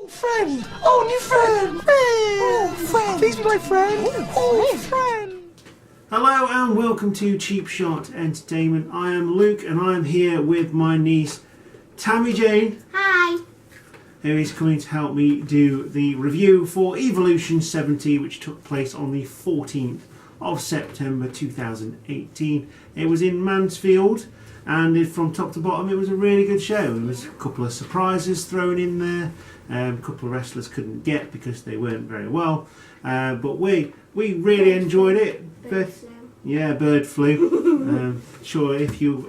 Friend! Oh, new friend! Oh, friend! Please be my friend! Oh, friend! Hello and welcome to Cheap Shot Entertainment. I am Luke and I am here with my niece Tammy Jane. Hi! Who is coming to help me do the review for Evolution 70, which took place on the 14th of September 2018. It was in Mansfield, and from top to bottom it was a really good show. There was a couple of surprises thrown in there. A couple of wrestlers couldn't get because they weren't very well, but we really enjoyed it. Bird flu. Yeah, bird flu. Sure, if you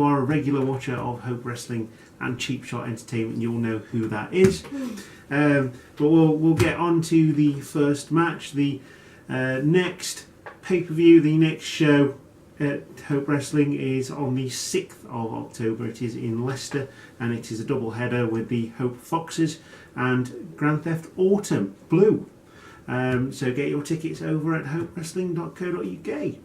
are a regular watcher of Hope Wrestling and Cheap Shot Entertainment, you'll know who that is. But we'll get on to the first match. The next pay-per-view, the next show at Hope Wrestling is on the 6th of October. It is in Leicester, and it is a double header with the Hope Foxes and Grand Theft Autumn Blue. So get your tickets over at hopewrestling.co.uk.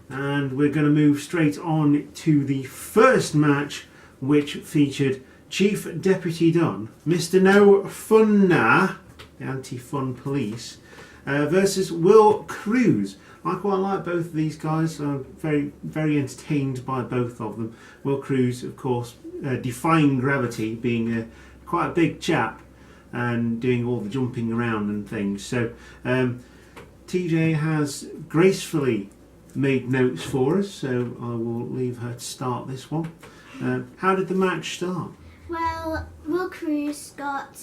And we're going to move straight on to the first match, which featured Chief Deputy Don, Mr. No Funna, the anti-fun police, versus Will Cruz. I quite like both of these guys. I'm very entertained by both of them. Will Cruz, of course, defying gravity, being quite a big chap and doing all the jumping around and things. So TJ has gracefully made notes for us, so I will leave her to start this one. How did the match start? Well, Will Cruz got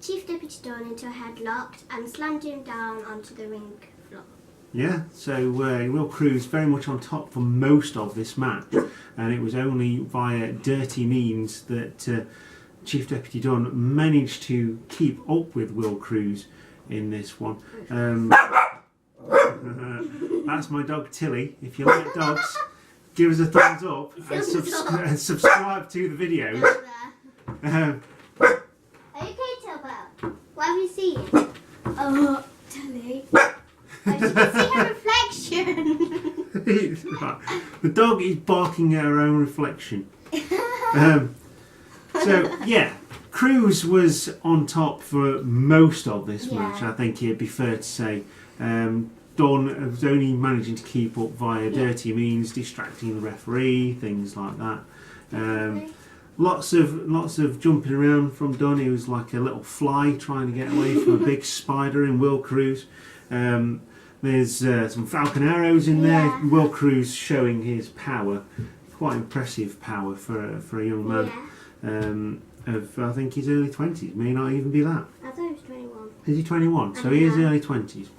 Chief Deputy Don into a headlock and slammed him down onto the ring floor. Yeah, so Will Cruz very much on top for most of this match, and it was only via dirty means that Chief Deputy Don managed to keep up with Will Cruz in this one. That's my dog Tilly. If you like dogs, give us a thumbs up and subscribe to the videos. Are you okay, Tilba? What have you seen? Oh, Tilly. I should see her reflection. The dog is barking at her own reflection. So yeah, Cruz was on top for most of this match. I think it'd be fair to say. Don was only managing to keep up via dirty means, distracting the referee, things like that. Lots of jumping around from Don. He was like a little fly trying to get away from a big spider in Will Cruz. There's some falcon arrows in there. Will Cruz showing his power, quite impressive power for a young man of I think his early 20s, may not even be that. I thought he was 21. Is he 21? So he is early 20s.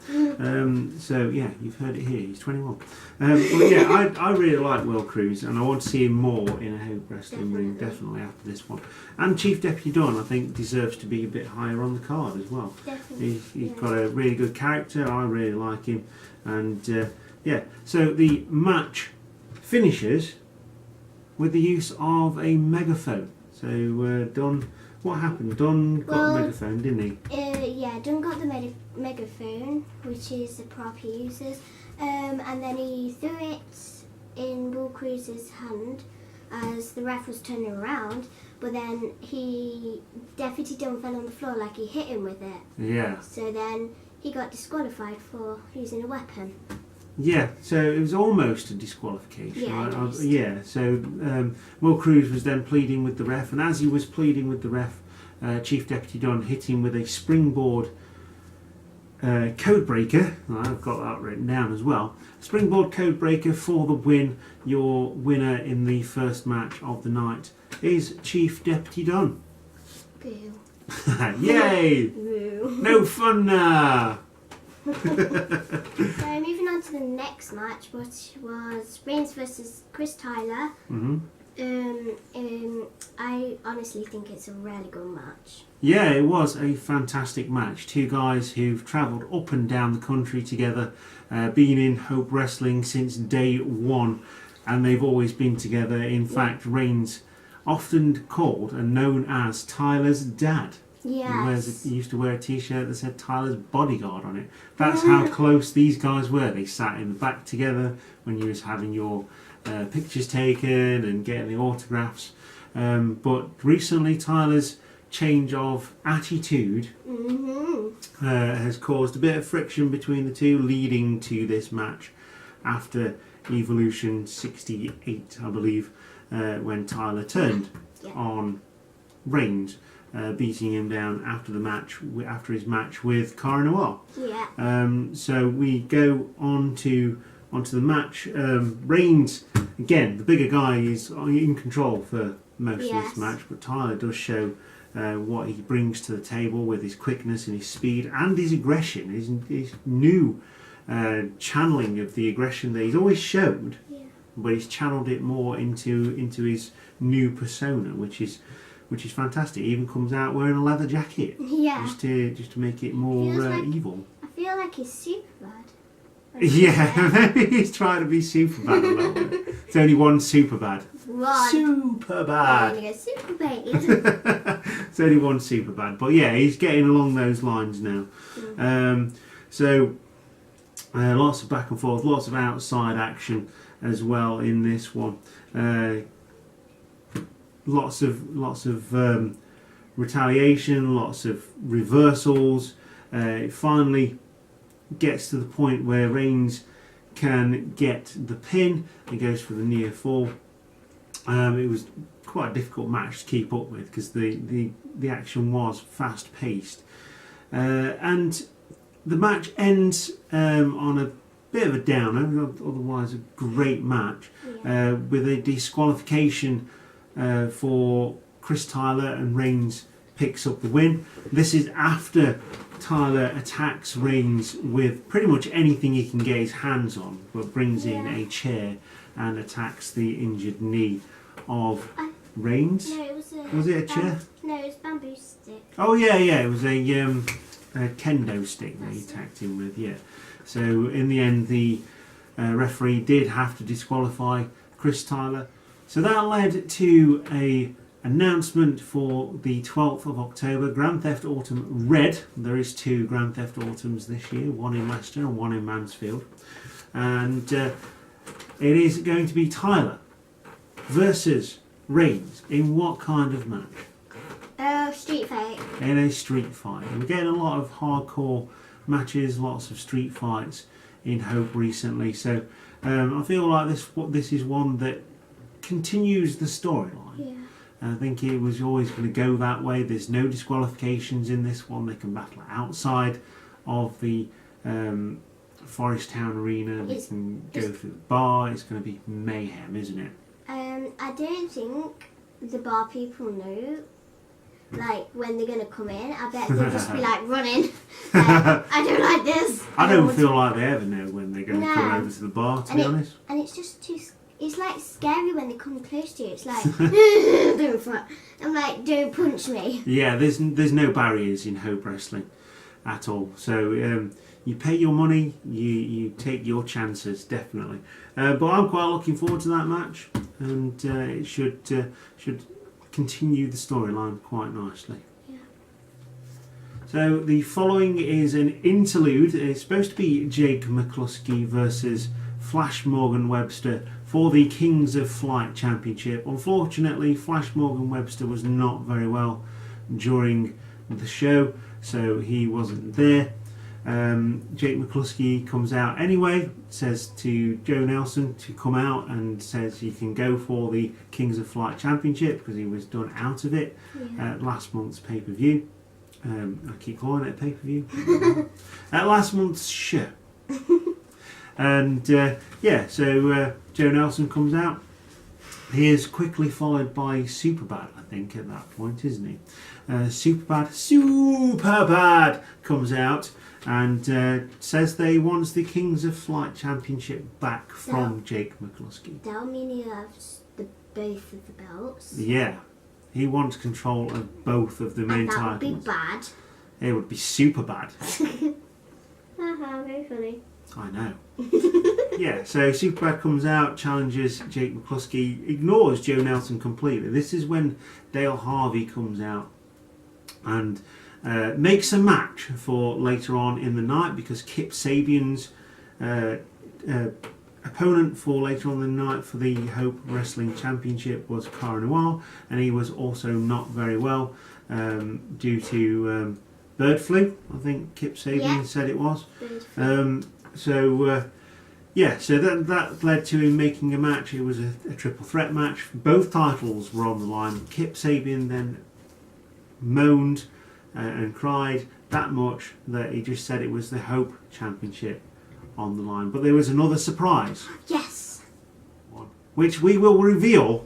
So yeah, you've heard it here, he's 21. Well, yeah, I really like Will Cruz, and I want to see him more in a Hope Wrestling ring, definitely after this one. And Chief Deputy Don, I think, deserves to be a bit higher on the card as well. Definitely. He's got a really good character, I really like him. And yeah, so the match finishes with the use of a megaphone. So Don, what happened? Don got a megaphone, didn't he? Yeah, Don got the megaphone, which is the prop he uses, and then he threw it in Will Cruz's hand as the ref was turning around, but then Deputy Don fell on the floor like he hit him with it. Yeah. So then he got disqualified for using a weapon. Yeah, so it was almost a disqualification. Yeah, So Will Cruz was then pleading with the ref, and as he was pleading with the ref, Chief Deputy Don hit him with a springboard code breaker. I've got that written down as well. Springboard code breaker for the win. Your winner in the first match of the night is Chief Deputy Don. Boo. Yay! Boo. No fun now! So moving on to the next match, which was Reigns versus Chris Tyler. I honestly think it's a really good match. Yeah, it was a fantastic match. Two guys who've travelled up and down the country together, been in Hope Wrestling since day one, and they've always been together. In fact, Reigns often called and known as Tyler's dad. Yes. He used to wear a t-shirt that said Tyler's bodyguard on it. That's how close these guys were. They sat in the back together when you was having your pictures taken and getting the autographs. But recently Tyler's change of attitude has caused a bit of friction between the two, leading to this match after Evolution 68, I believe, when Tyler turned on Reigns, beating him down after the match, after his match with Cara Noir. Yeah. So we go onto the match. Reigns, again, the bigger guy, is in control for most of this match, but Tyler does show what he brings to the table with his quickness and his speed and his aggression, his new channeling of the aggression that he's always showed, but he's channeled it more into his new persona, which is fantastic. He even comes out wearing a leather jacket, just to make it more evil. I feel like he's super bad. Yeah, maybe he's trying to be super bad a little bit. It's only one super bad. Super bad. Super bad. It's only one super bad, but yeah, he's getting along those lines now. So lots of back and forth, lots of outside action as well in this one. Lots of retaliation, lots of reversals. It finally gets to the point where Reigns can get the pin and goes for the near fall. It was quite a difficult match to keep up with because the action was fast paced, and the match ends on a bit of a downer. Otherwise, a great match with a disqualification for Chris Tyler, and Reigns picks up the win. This is after Tyler attacks Reigns with pretty much anything he can get his hands on, but brings in a chair and attacks the injured knee of Reigns. No, it was Was it a chair? No, it was bamboo stick. Oh yeah, it was a kendo stick that he attacked him with. Yeah. So in the end, the referee did have to disqualify Chris Tyler. So that led to a announcement for the 12th of October, Grand Theft Autumn Red. There is 2 Grand Theft Autumns this year, one in Leicester and one in Mansfield. And it is going to be Tyler versus Reigns in what kind of match? Street fight. In a street fight. And we're getting a lot of hardcore matches, lots of street fights in Hope recently. So I feel like this is one that continues the storyline. Yeah. I think it was always going to go that way. There's no disqualifications in this one. They can battle outside of the Forest Town Arena. They can go through the bar. It's going to be mayhem, isn't it? I don't think the bar people know, like, when they're going to come in. I bet they'll just be like running. I don't like this. I don't feel like they ever know when they're going to come over to the bar, to be honest. And it's just too... It's like scary when they come close to you. It's like, don't front. I'm like, don't punch me. Yeah, there's no barriers in Hope Wrestling at all. So you pay your money, you take your chances, definitely. But I'm quite looking forward to that match, and it should continue the storyline quite nicely. Yeah. So the following is an interlude. It's supposed to be Jake McCluskey versus Flash Morgan Webster for the Kings of Flight Championship. Unfortunately, Flash Morgan Webster was not very well during the show, so he wasn't there. Jake McCluskey comes out anyway, says to Joe Nelson to come out, and says he can go for the Kings of Flight Championship because he was done out of it at last month's pay-per-view. I keep calling it a pay-per-view. At last month's show. And so Joe Nelson comes out. He is quickly followed by Superbad, I think, at that point, isn't he? Superbad comes out and says they wants the Kings of Flight Championship back from Jake McCluskey. That mean he loves both of the belts. Yeah, he wants control of both of the main titles. That would be bad. It would be super bad. Very funny. I know. Yeah, so Superbad comes out, challenges Jake McCluskey, ignores Joe Nelson completely. This is when Dale Harvey comes out and makes a match for later on in the night, because Kip Sabian's opponent for later on in the night for the Hope Wrestling Championship was Cara Noir, and he was also not very well. due to bird flu. I think Kip Sabian said it was. So that led to him making a match. It was a triple threat match. Both titles were on the line. Kip Sabian then moaned and cried that much that he just said it was the Hope Championship on the line. But there was another surprise. Yes. Which we will reveal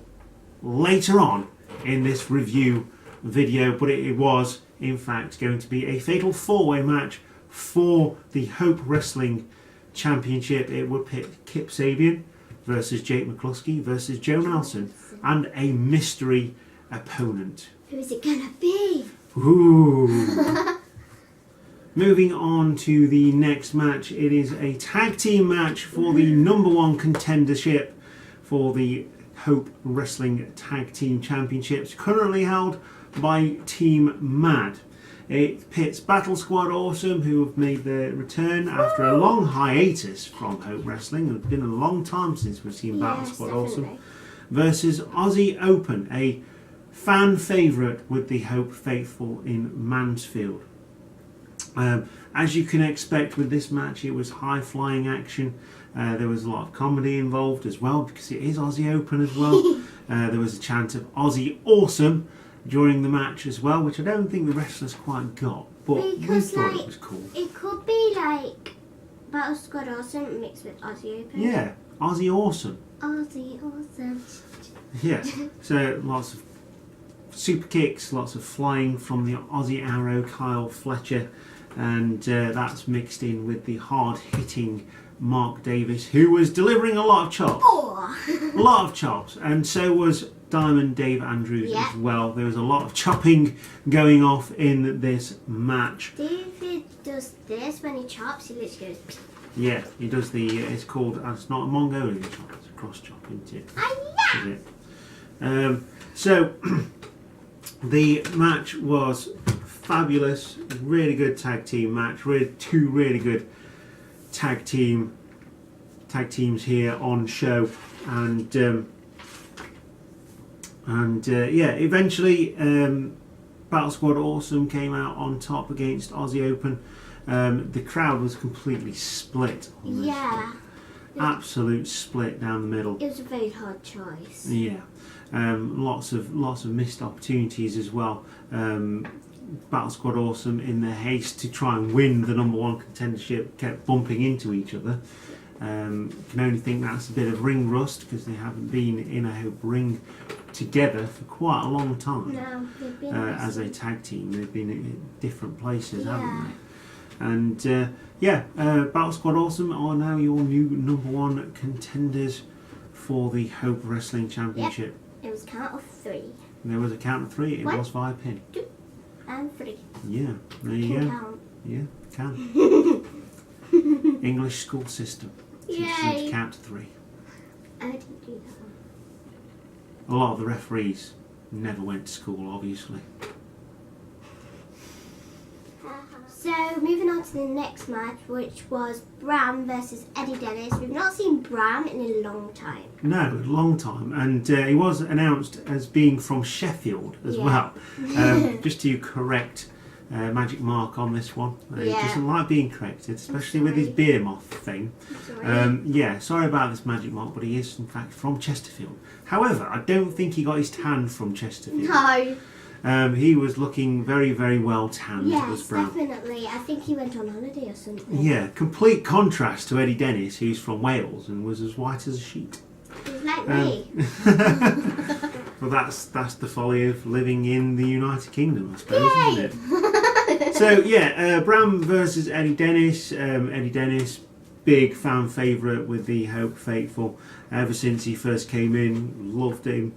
later on in this review video. But it was, in fact, going to be a fatal four-way match for the Hope Wrestling Championship. It would pit Kip Sabian versus Jake McCluskey versus Joe Nelson and a mystery opponent. Who's it gonna be? Ooh. Moving on to the next match, it is a tag team match for the #1 contendership for the Hope Wrestling Tag Team Championships, currently held by Team Mad. It pits Battle Squad Awesome, who have made their return after a long hiatus from Hope Wrestling. It's been a long time since we've seen Battle Squad Awesome, versus Aussie Open, a fan favourite with the Hope faithful in Mansfield. As you can expect with this match, it was high-flying action. There was a lot of comedy involved as well, because it is Aussie Open as well. There was a chant of Aussie Awesome during the match as well, which I don't think the wrestlers quite got, but because, we thought it was cool. It could be like Battle Squad Awesome mixed with Aussie Open. Yeah, Aussie Awesome. Aussie Awesome. Yeah, so lots of super kicks, lots of flying from the Aussie Arrow, Kyle Fletcher, and that's mixed in with the hard-hitting Mark Davis, who was delivering a lot of chops. Oh. A lot of chops, and so was Diamond Dave Andrews as well. There was a lot of chopping going off in this match. David does this when he chops, he literally goes... Yeah, he does the, it's called, it's not a Mongolian chop, it's a cross chop, isn't it? Is it? So, the match was fabulous, really good tag team match, two really good tag teams here on show, and eventually Battle Squad Awesome came out on top against Aussie Open. The crowd was completely split on this one. Absolute split down the middle. It was a very hard choice. Yeah, lots of missed opportunities as well. Battle Squad Awesome, in their haste to try and win the #1 contendership, kept bumping into each other. Can only think that's a bit of ring rust, because they haven't been in a Hope ring together for quite a long time. No, they've been as a tag team. They've been in different places, haven't they? And Battle Squad Awesome are now your new #1 contenders for the Hope Wrestling Championship. Yep. It was count of 3. There was a count of 3. It 1, was via pin. 2, and 3. Yeah, there you go. Count. Yeah, can. English school system. Teaches you to count to 3. I didn't do that one. A lot of the referees never went to school, obviously. So, moving on to the next match, which was Bram versus Eddie Dennis. We've not seen Bram in a long time. No, a long time. And he was announced as being from Sheffield as well. Just to correct Magic Mark on this one. He doesn't like being corrected, especially with his beer moth thing. Sorry about this, Magic Mark, but he is in fact from Chesterfield. However, I don't think he got his tan from Chesterfield. No. He was looking very, very well tanned. Yes, Brown. definitely. I think he went on holiday or something. Yeah, complete contrast to Eddie Dennis, who's from Wales and was as white as a sheet. He's like me. Well, that's the folly of living in the United Kingdom, I suppose, isn't it? So Bram versus Eddie Dennis. Eddie Dennis, big fan favourite with the Hope faithful. Ever since he first came in, loved him.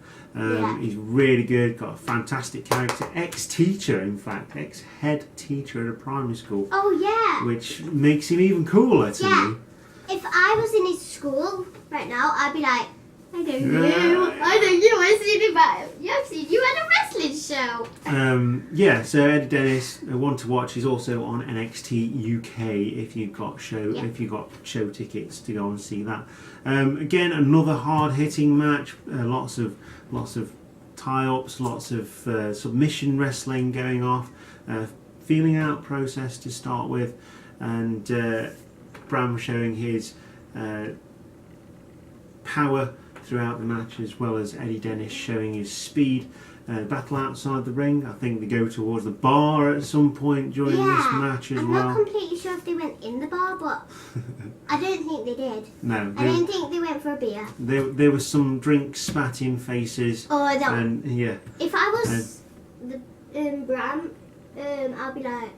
He's really good, got a fantastic character. Ex-teacher, in fact, ex-head teacher at a primary school. Oh yeah. Which makes him even cooler to me. If I was in his school right now, I'd be like, I don't know. I've seen about I've seen you at a wrestling show. So Eddie Dennis, one to watch, is also on NXT UK if you've got show tickets to go and see that. Again, another hard hitting match. Lots of tie-ups, lots of submission wrestling going off, feeling out process to start with, and Bram showing his power throughout the match, as well as Eddie Dennis showing his speed. Battle outside the ring. I think they go towards the bar at some point during this match as I'm well. not completely sure if they went in the bar, but I don't think they did. No, I don't think they went for a beer. there was some drinks spat in faces. Oh, no. And yeah, If I was the Bram, I'll be like,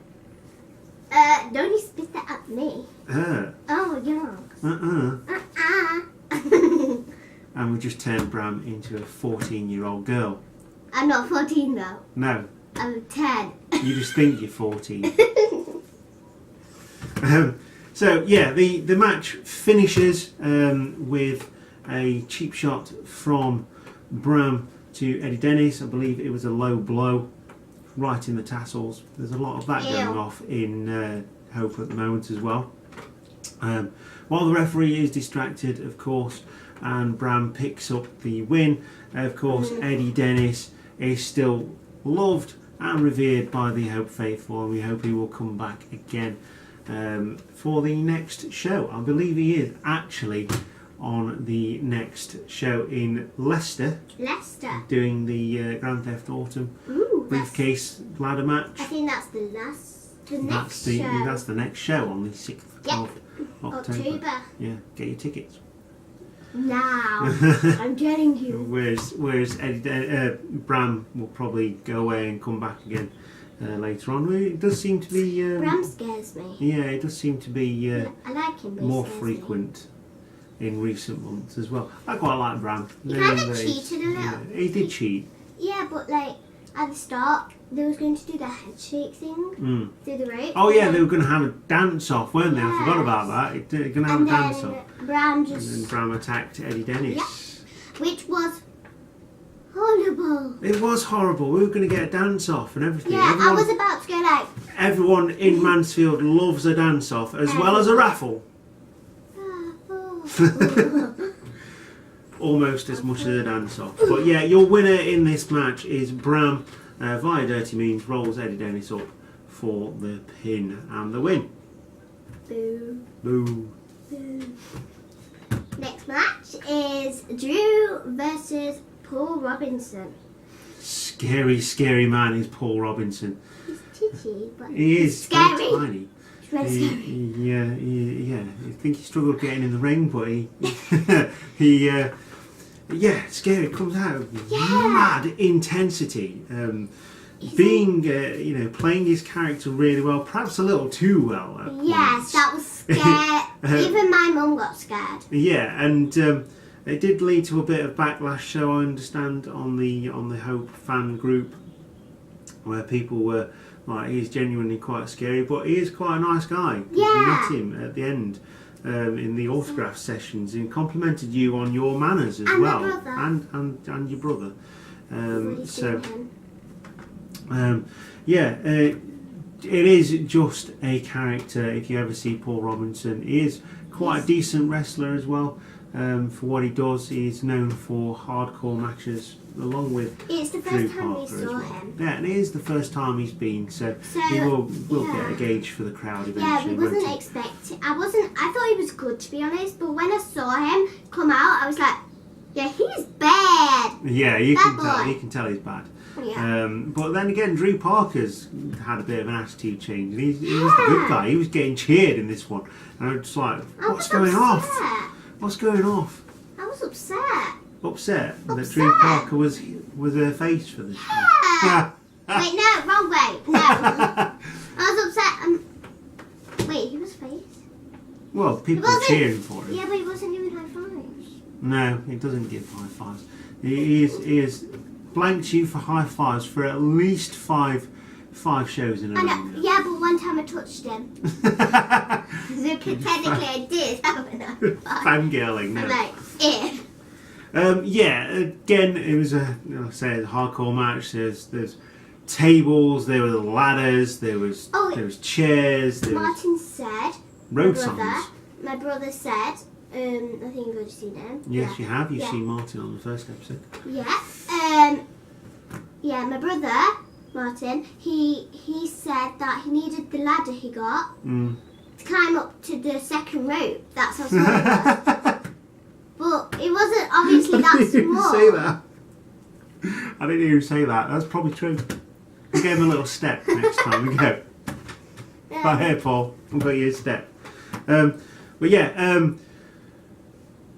don't you spit that at me. Oh, yeah. And we just turned Bram into a 14-year-old girl. I'm not 14 though. No, I'm 10. you just think you're 14. So yeah, the match finishes with a cheap shot from Bram to Eddie Dennis. I believe it was a low blow right in the tassels. There's a lot of that going off in Hope at the moment as well. While the referee is distracted, of course, and Bram picks up the win, of course, Eddie Dennis is still loved and revered by the Hope faithful, and we hope he will come back again for the next show. I believe he is actually on the next show in Leicester. Doing the Grand Theft Autumn briefcase ladder match. I think that's the next show. That's the next show on the 6th of October. Yeah, get your tickets. Now, I'm getting you. Whereas Bram will probably go away and come back again later on. It does seem to be... Bram scares me. Yeah, it does seem to be I like him, but more he scares frequent in recent months as well. I quite like Bram. He kind of cheated a little. Yeah, he did cheat. Yeah, but like at the start, they was going to do the handshake thing through the rope. Oh yeah, they were going to have a dance off, weren't they? I forgot about that. They were going to have a dance off. Bram And then Bram attacked Eddie Dennis. Yeah. Which was horrible. It was horrible. We were going to get a dance off and everything. Yeah, I was about to go like... Everyone in Mansfield loves a dance off as well as a raffle. Almost as much as a dance off. But yeah, your winner in this match is Bram via Dirty Means, rolls Eddie Dennis up for the pin and the win. Boo. Boo. Boo. Next match is Drew versus Paul Robinson. Scary, scary man is Paul Robinson. He's titty, but He is scary. very tiny. He's very scary. Yeah. I think he struggled getting in the ring, but he scary. Comes out of mad intensity. Being, playing his character really well, perhaps a little too well. Yes, that was scared. Even my mum got scared. Yeah, and it did lead to a bit of backlash, so I understand, on the Hope fan group, where people were like, he's genuinely quite scary, but he is quite a nice guy. Yeah. You met him at the end in the autograph sessions, and complimented you on your manners as and well, my brother. and your brother. It is just a character. If you ever see Paul Robinson, he is quite a decent wrestler as well. For what he does, he's known for hardcore matches, along with It's the Drew first time we Parker as saw well. him. Yeah, and it is the first time he's been, so he will get a gauge for the crowd Yeah, eventually. we wasn't expecting. I thought he was good, to be honest, but when I saw him come out, I was like, yeah, he's bad. Yeah, you Bad can boy. tell. You can tell he's bad. Yeah. But then again, Drew Parker's had a bit of an attitude change. He was the good guy. He was getting cheered in this one, and I was just like, "What's going off? What's going off?" I was upset. Upset that Drew Parker was her face for this Yeah. one. Wait, no, wrong way. No. I was upset. Wait, he was face? Well, people were cheering for him. Yeah, but he wasn't giving high fives. No, he doesn't give high fives. He is blanked you for high fives for at least five shows in a row. I know. Yeah, but one time I touched him. So technically I did have an high five. Fangirling. I'm No. like, eh. Again, it was a hardcore match. There's tables, there were ladders, there was chairs, there was Martin said, road signs. my brother said, I think you've already seen him. Yes, Yeah. you have. You've Yeah. seen Martin on the first episode. Yeah. Yeah, my brother, Martin, he said that he needed the ladder he got to climb up to the second rope. That's how small it was. But it wasn't obviously that small. Say that. I didn't even say that. That's probably true. We gave him a little step next time we go. Right here, Paul. I've got you a step. But yeah,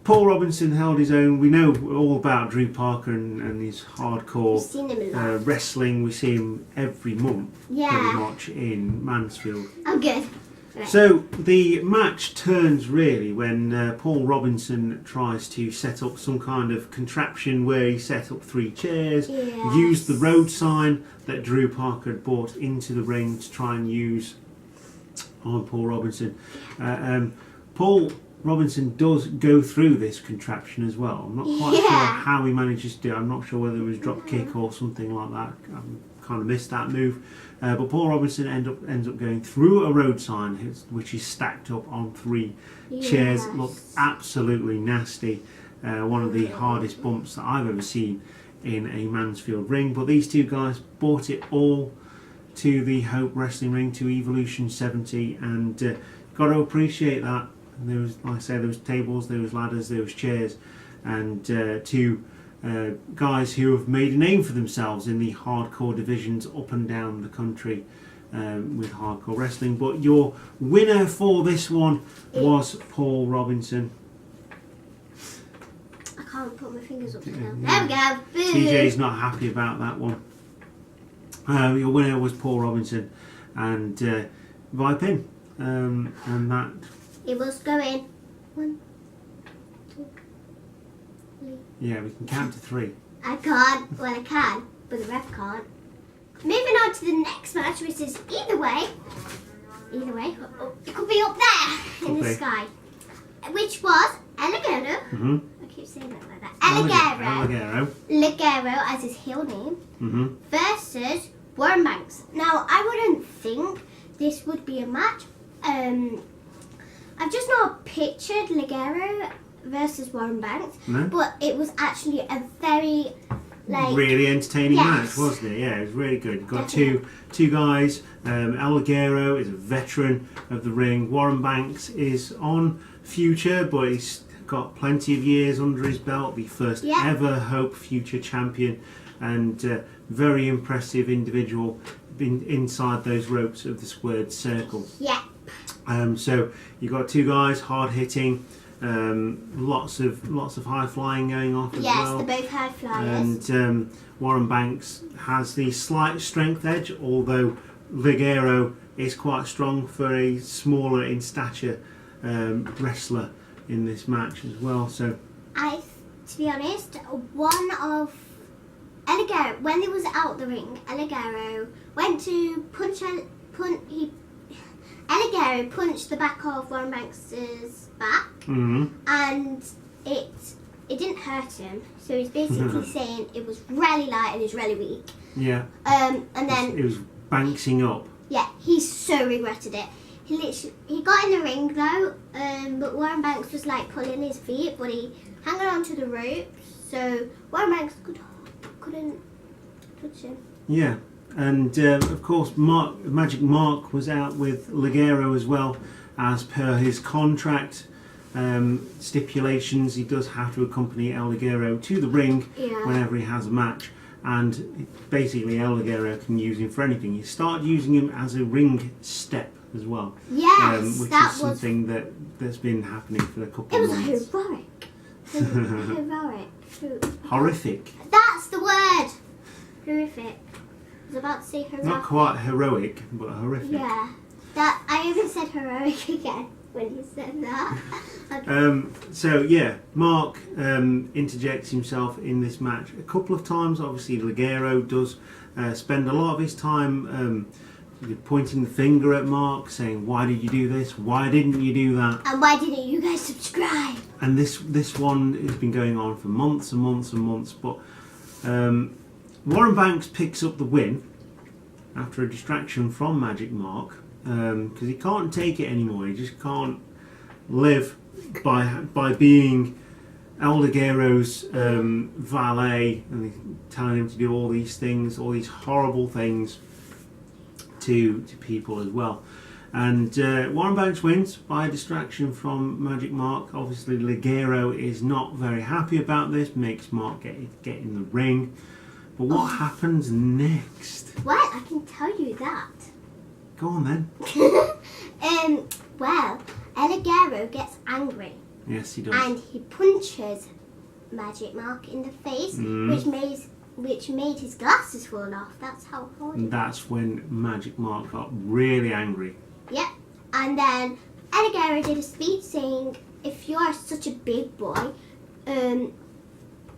Paul Robinson held his own. We know all about Drew Parker and his hardcore We've seen him a lot. wrestling. We see him every month, pretty much, in Mansfield. I'm good. Right. So the match turns really when Paul Robinson tries to set up some kind of contraption where he set up 3 chairs, used the road sign that Drew Parker had brought into the ring to try and use on Paul Robinson. Paul Robinson does go through this contraption as well. I'm not quite sure how he manages to do it. I'm not sure whether it was drop kick or something like that. I kind of missed that move. But Paul Robinson ends up going through a road sign, which is stacked up on 3 chairs. Looked absolutely nasty. One of the hardest bumps that I've ever seen in a Mansfield ring. But these 2 guys brought it all to the Hope Wrestling ring, to Evolution 70, and got to appreciate that. And there was, like I said, there was tables, there was ladders, there was chairs, and 2 guys who have made a name for themselves in the hardcore divisions up and down the country with hardcore wrestling. But your winner for this one was Paul Robinson. I can't put my fingers up still. There we go. Boo. TJ's not happy about that one. Your winner was Paul Robinson, and by pin, and that. It was going 1, 2, 3. Yeah, we can count to 3. I can't. Well, I can, but the ref can't. Moving on to the next match, which is either way, it could be up there in the sky, which was Ligero. I keep saying that like that. Ligero as his heel name, versus Warren Banks. Now, I wouldn't think this would be a match. I've just not pictured Ligero versus Warren Banks, but it was actually a very really entertaining match, wasn't it? Yeah, it was really good. You've got two guys. El Ligero is a veteran of the ring. Warren Banks is on Future, but he's got plenty of years under his belt. The first ever Hope Future champion, and very impressive individual inside those ropes of the squared circle. Yeah. So you've got 2 guys, hard hitting, lots of high flying going off as well. Yes, they're both high flyers. And Warren Banks has the slight strength edge, although Ligero is quite strong for a smaller in stature wrestler in this match as well. So, to be honest, one of Ligero, when he was out the ring, Ligero went to Ligero punched the back of Warren Banks' back, and it didn't hurt him. So he's basically saying it was really light and he's really weak. Yeah. And then it was Banksing up. Yeah, he so regretted it. He got in the ring though, but Warren Banks was like pulling his feet, but he hanging on to the ropes, so Warren Banks couldn't touch him. Yeah. And of course, Magic Mark was out with Ligero as well, as per his contract stipulations. He does have to accompany El Ligero to the ring whenever he has a match, and basically El Ligero can use him for anything. You start using him as a ring step as well. Yes, which that is something that's been happening for a couple of months. It was heroic. Horrific. That's the word. Horrific. I was about to say heroic. Not quite heroic, but horrific. Yeah. That I even said heroic again when you said that. So yeah, Mark interjects himself in this match a couple of times. Obviously, Ligero does spend a lot of his time pointing the finger at Mark, saying, "Why did you do this? Why didn't you do that? And why didn't you guys subscribe?" And this one has been going on for months and months and months. But Warren Banks picks up the win after a distraction from Magic Mark, because he can't take it anymore. He just can't live by being El Ligeiro's valet, and telling him to do all these things, all these horrible things to people as well. And Warren Banks wins by a distraction from Magic Mark. Obviously, Ligeiro is not very happy about this, makes Mark get in the ring. But what happens next? Well, I can tell you that. Go on then. Well, El Ligero gets angry. Yes, he does. And he punches Magic Mark in the face, which made his glasses fall off. That's how hard. And that's when Magic Mark got really angry. Yep. And then El Ligero did a speech saying, "If you are such a big boy,"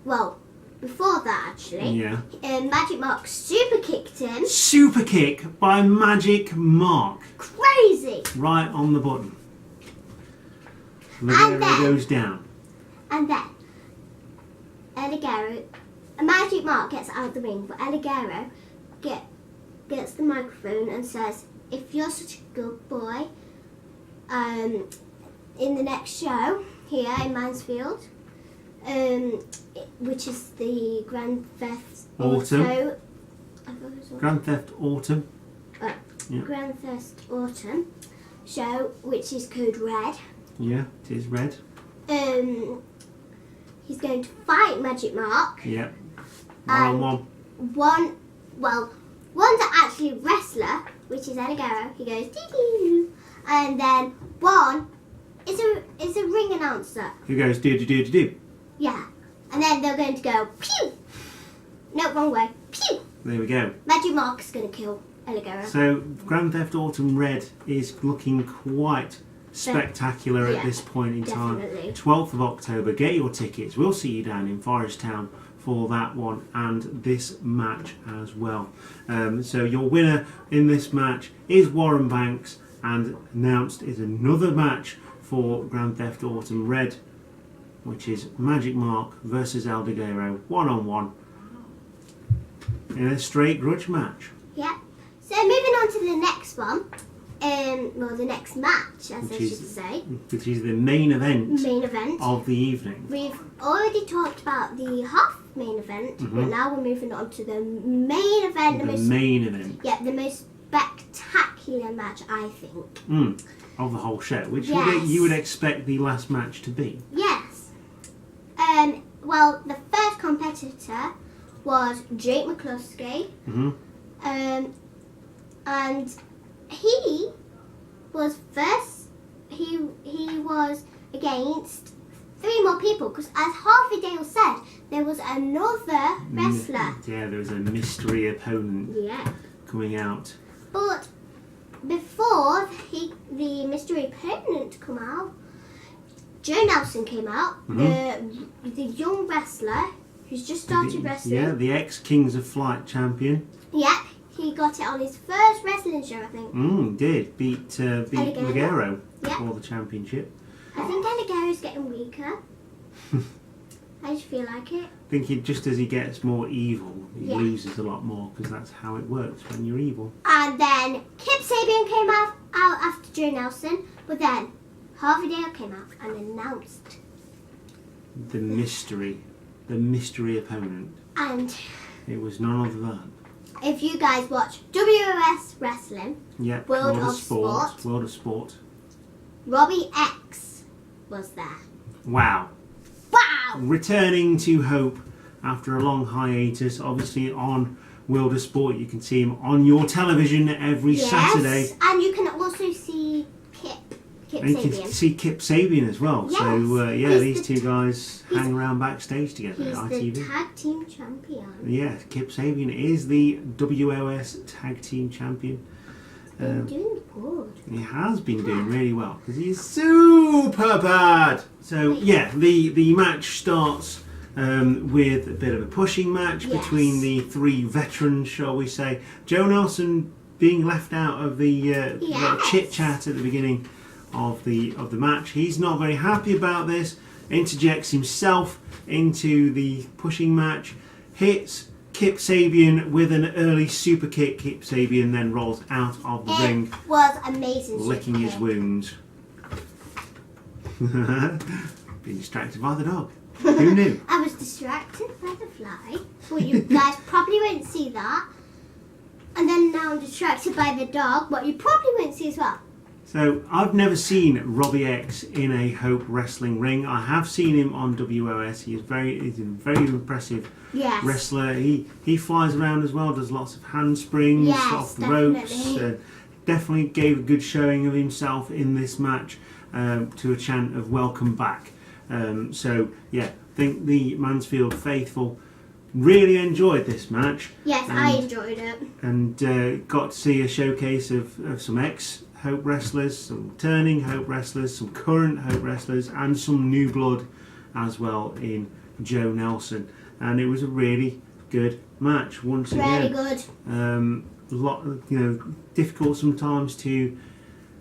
well, before that actually, Yeah. Magic Mark super kicked him. Super kick by Magic Mark. Crazy. Right on the button. And Ligero then- goes down. And then El Ligero, Magic Mark gets out of the ring, but El Ligero gets the microphone and says, "If you're such a good boy, in the next show here in Mansfield, which is the Grand Theft Autumn. Auto, I thought it was Autumn. Grand Theft Autumn. Yeah. Grand Theft Autumn show, which is code Red. Yeah, it is red. He's going to fight Magic Mark." Yeah. One on one. One's actually a wrestler, which is El Ligero. He goes dee-dee-doo. And then one is a ring announcer. Who goes do. Yeah. And then they're going to go pew. No, wrong way. Pew. There we go. Magic Mark is going to kill El Ligero. So Grand Theft Autumn Red is looking quite spectacular at Yeah, this point in definitely. time. 12th of October. Get your tickets. We'll see you down in Forest Town for that one and this match as well. So your winner in this match is Warren Banks, and announced is another match for Grand Theft Autumn Red, which is Magic Mark versus El Ligero, 1-on-1 in a straight grudge match. Yeah. So moving on to the next one. The next match, as I should say. Which is the main event Main event. of the evening. We've already talked about the half main event, but now we're moving on to the main event. The main event. Yeah, the most spectacular match, I think. Of the whole show, which Yes. you would expect the last match to be. Yes. Well, the first competitor was Jake McCluskey. And he was first. He was against 3 more people, because as Harvey Dale said, there was another wrestler. Yeah, there was a mystery opponent Yeah. coming out. But before the mystery opponent come out, Joe Nelson came out, the young wrestler who's just started wrestling. Yeah, the ex-Kings of Flight champion. Yep, he got it on his first wrestling show, I think. Did beat Ligero Yeah. for the championship. I think El Ligero's getting weaker. I just feel like it. I think just as he gets more evil, he Yeah. loses a lot more, because that's how it works when you're evil. And then Kip Sabian came out after Joe Nelson, but then Harvey Dale came out and announced. The mystery opponent. And It was none other than. if you guys watch WOS Wrestling, Yeah, World of Sport. World of Sport. Robbie X was there. Wow. Wow! Returning to Hope after a long hiatus, obviously on World of Sport. You can see him on your television every Saturday. And you can also see Kip And you can Sabian. see Kip Sabian as well. Yes. So, He's these the two guys he's- hang around backstage together He's at the ITV. tag team champion. Yeah, Kip Sabian is the WOS Tag Team Champion. Been doing good. He has been doing really well because he's super bad. So yeah, the match starts with a bit of a pushing match Yes. between the 3 veterans, shall we say. Joe Nelson being left out of the Yes. chit chat at the beginning of the match. He's not very happy about this. Interjects himself into the pushing match. Hits Kip Sabian with an early super kick. Kip Sabian then rolls out of the ring, It was amazing. licking his shit. wounds. Being distracted by the dog. Who knew? I was distracted by the fly. Well, you guys probably won't see that. And then now I'm distracted by the dog, what you probably won't see as well. So I've never seen Robbie X in a Hope Wrestling ring. I have seen him on WOS. He's a very impressive wrestler. He flies around as well, does lots of handsprings off the ropes. Definitely gave a good showing of himself in this match to a chant of welcome back. So yeah, I think the Mansfield faithful really enjoyed this match. Yes, I enjoyed it. And got to see a showcase of some ex-Hope wrestlers, some returning Hope wrestlers, some current Hope wrestlers, and some new blood as well in Joe Nelson. And it was a really good match once again. Really good. Difficult sometimes to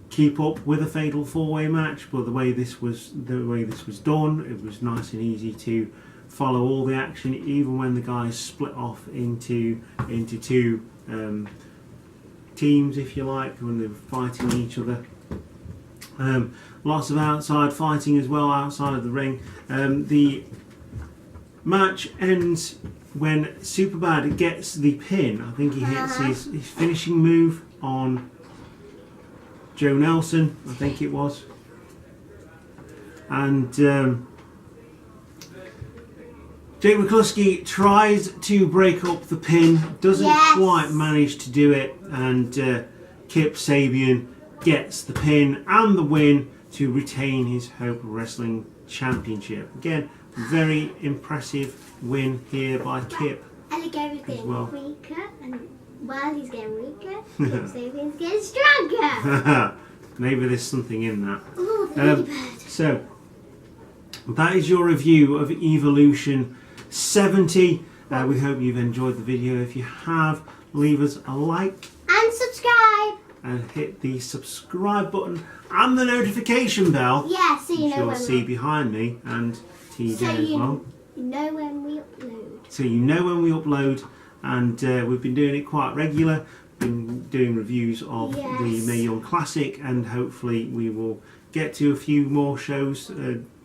keep up with a fatal four-way match, but the way this was done, it was nice and easy to follow all the action, even when the guys split off into two teams, if you like, when they were fighting each other. Lots of outside fighting as well, outside of the ring. The match ends when Superbad gets the pin. I think he hits his finishing move on Joe Nelson, I think it was. And Jake McCluskey tries to break up the pin, doesn't quite manage to do it, and Kip Sabian gets the pin and the win to retain his Hope Wrestling Championship. Again, very impressive win here by Kip. And again, he's getting weaker, and while he's getting weaker, Kip Sabian's getting stronger. Maybe there's something in that. Ooh, the lady bird. So, that is your review of Evolution 70. We hope you've enjoyed the video. If you have, leave us a like and subscribe and hit the subscribe button and the notification bell. Yeah, so you know you'll when see behind me and TJ as well. You know when we upload. So you know when we upload, and we've been doing it quite regular. Been doing reviews of the Mae Young Classic, and hopefully we will get to a few more shows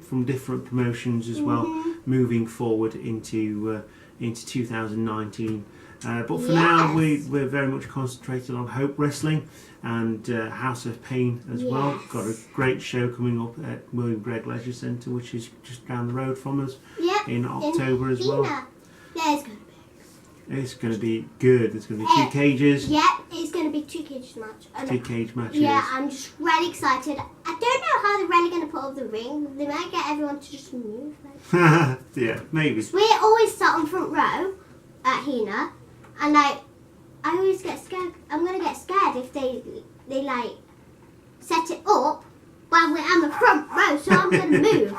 from different promotions as well, moving forward into 2019. But for now, we're very much concentrated on Hope Wrestling and House of Pain as well. Got a great show coming up at William Gregg Leisure Centre, which is just down the road from us in October as well. Yeah, it's going to be good. There's going to be 2 cages. Yeah, it's going to be 2 cages match. 2 cage matches. Yeah, I'm just really excited. I don't know how they're really going to put up the ring. They might get everyone to just move. Yeah, maybe. We always sat on front row at Hina, and I always get scared. I'm going to get scared if they like set it up while we're on the front row, so I'm going to move.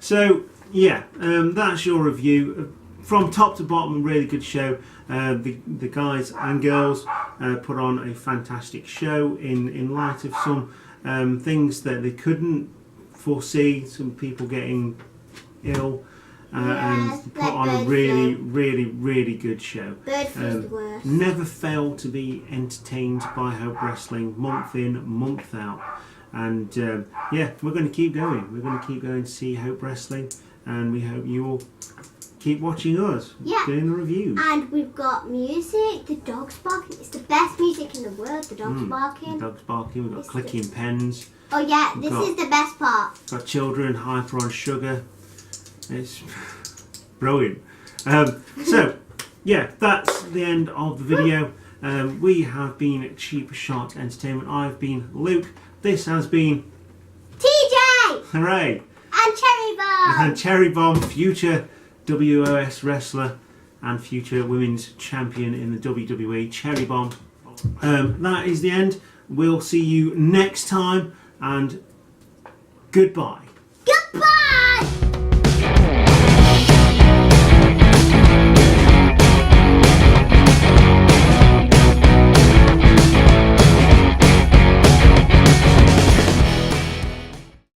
So yeah, that's your review. From top to bottom, a really good show. The guys and girls put on a fantastic show in light of some things that they couldn't foresee. Some people getting ill, and put on a really good show. Bird flu's the worst. Never fail to be entertained by Hope Wrestling, month in, month out. And yeah, we're going to keep going. We're going to keep going to see Hope Wrestling, and we hope you all keep watching us doing the reviews. And we've got music. The dog's barking. It's the best music in the world. The dog's barking. The dog's barking. We've got clicking pens. Oh yeah, this is the best part. Got children hyper on sugar. It's brilliant. So yeah, that's the end of the video. We have been Cheap Shot Entertainment. I've been Luke. This has been TJ! Hooray! And Cherry Bomb! And Cherry Bomb, future WOS wrestler and future women's champion in the WWE, Cherry Bomb. That is the end. We'll see you next time, and goodbye. Goodbye!